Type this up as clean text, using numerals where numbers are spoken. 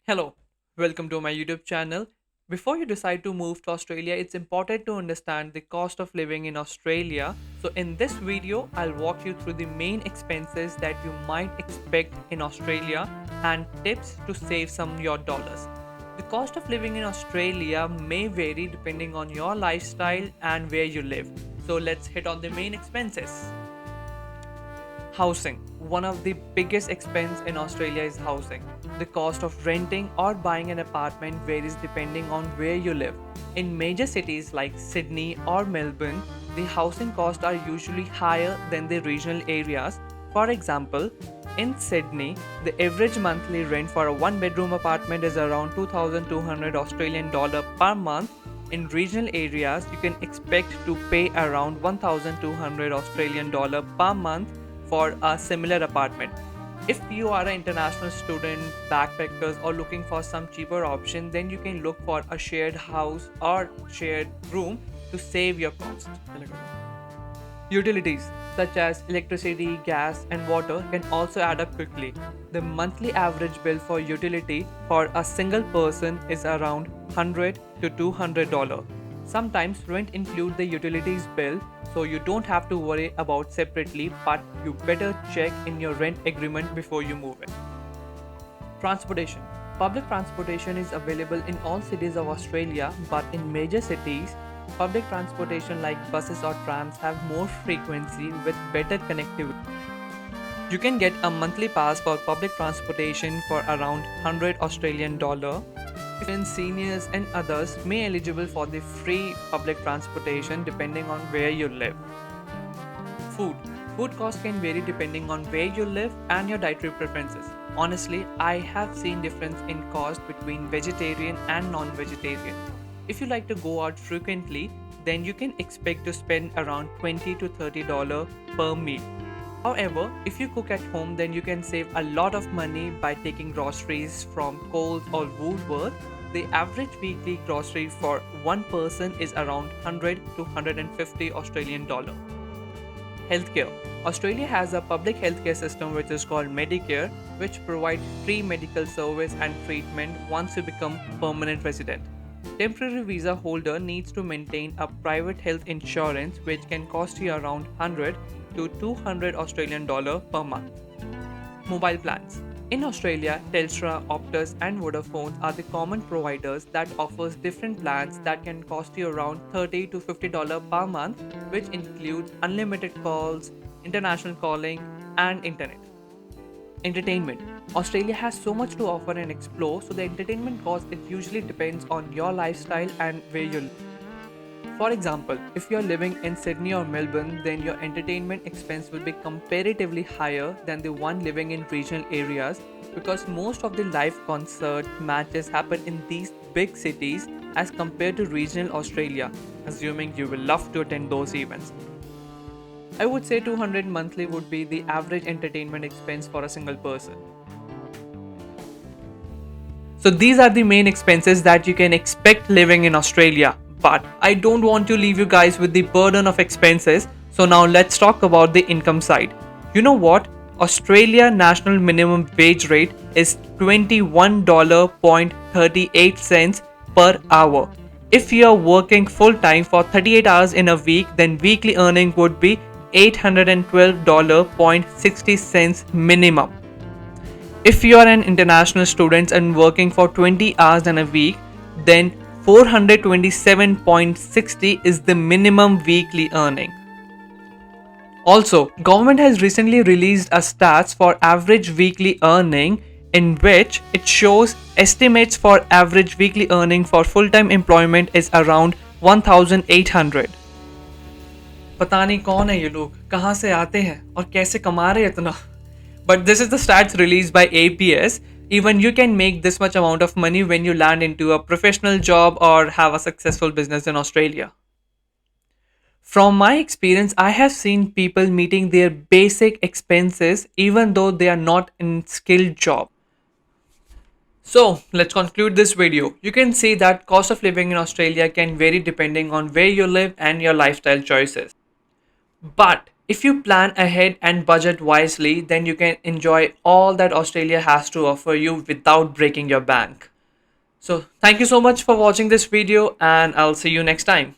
Hello, welcome to my YouTube channel. Before you decide to move to Australia, it's important to understand the cost of living in Australia. So, in this video, I'll walk you through the main expenses that you might expect in Australia and tips to save some of your dollars. The cost of living in Australia may vary depending on your lifestyle and where you live. So, let's hit on the main expenses. Housing. One of the biggest expense in Australia is housing. The cost of renting or buying an apartment varies depending on where you live. In major cities like Sydney or Melbourne, the housing costs are usually higher than the regional areas. For example, in Sydney, the average monthly rent for a one bedroom apartment is around 2200 Australian dollar per month. In regional areas, you can expect to pay around 1200 Australian dollar per month for a similar apartment. If you are an international student, backpackers, or looking for some cheaper option, then you can look for a shared house or shared room to save your cost. Utilities such as electricity, gas, and water can also add up quickly. The monthly average bill for utility for a single person is around $100 to $200. Sometimes rent include the utilities bill, so you don't have to worry about separately, but you better check in your rent agreement before you move in. Transportation. Public transportation is available in all cities of Australia, but in major cities, public transportation like buses or trams have more frequency with better connectivity. You can get a monthly pass for public transportation for around 100 Australian dollar. Even seniors and others may eligible for the free public transportation depending on where you live. Food. Food costs can vary depending on where you live and your dietary preferences. Honestly, I have seen difference in cost between vegetarian and non-vegetarian. If you like to go out frequently, then you can expect to spend around $20 to $30 per meal. However, if you cook at home, then you can save a lot of money by taking groceries from Coles or Woolworth. The average weekly grocery for one person is around 100 to 150 Australian dollar. Healthcare. Australia has a public healthcare system which is called Medicare, which provides free medical service and treatment once you become permanent resident. Temporary visa holder needs to maintain a private health insurance which can cost you around 100 to 200 Australian dollar per month. Mobile plans. In Australia, Telstra, Optus and Vodafone are the common providers that offers different plans that can cost you around $30 to $50 per month, which includes unlimited calls, international calling and internet. Entertainment. Australia has so much to offer and explore, so the entertainment cost it usually depends on your lifestyle and where you live. For example, if you're living in Sydney or Melbourne, then your entertainment expense will be comparatively higher than the one living in regional areas because most of the live concert matches happen in these big cities as compared to regional Australia, assuming you will love to attend those events. I would say 200 monthly would be the average entertainment expense for a single person. So these are the main expenses that you can expect living in Australia. But I don't want to leave you guys with the burden of expenses. So now let's talk about the income side. You know what? Australia national minimum wage rate is $21.38 per hour. If you are working full time for 38 hours in a week, then weekly earning would be $812.60 minimum. If you are an international student and working for 20 hours in a week, then 427.60 is the minimum weekly earning. Also, government has recently released a stats for average weekly earning in which it shows estimates for average weekly earning for full-time employment is around 1800. पता नहीं कौन है ये लोग कहाँ से आते हैं और कैसे कमा रहे हैं इतना. But this is the stats released by APS. Even you can make this much amount of money when you land into a professional job or have a successful business in Australia. From my experience, I have seen people meeting their basic expenses even though they are not in skilled job. So let's conclude this video. You can see that cost of living in Australia can vary depending on where you live and your lifestyle choices. But If you plan ahead and budget wisely, then you can enjoy all that Australia has to offer you without breaking your bank. So, thank you so much for watching this video, and I'll see you next time.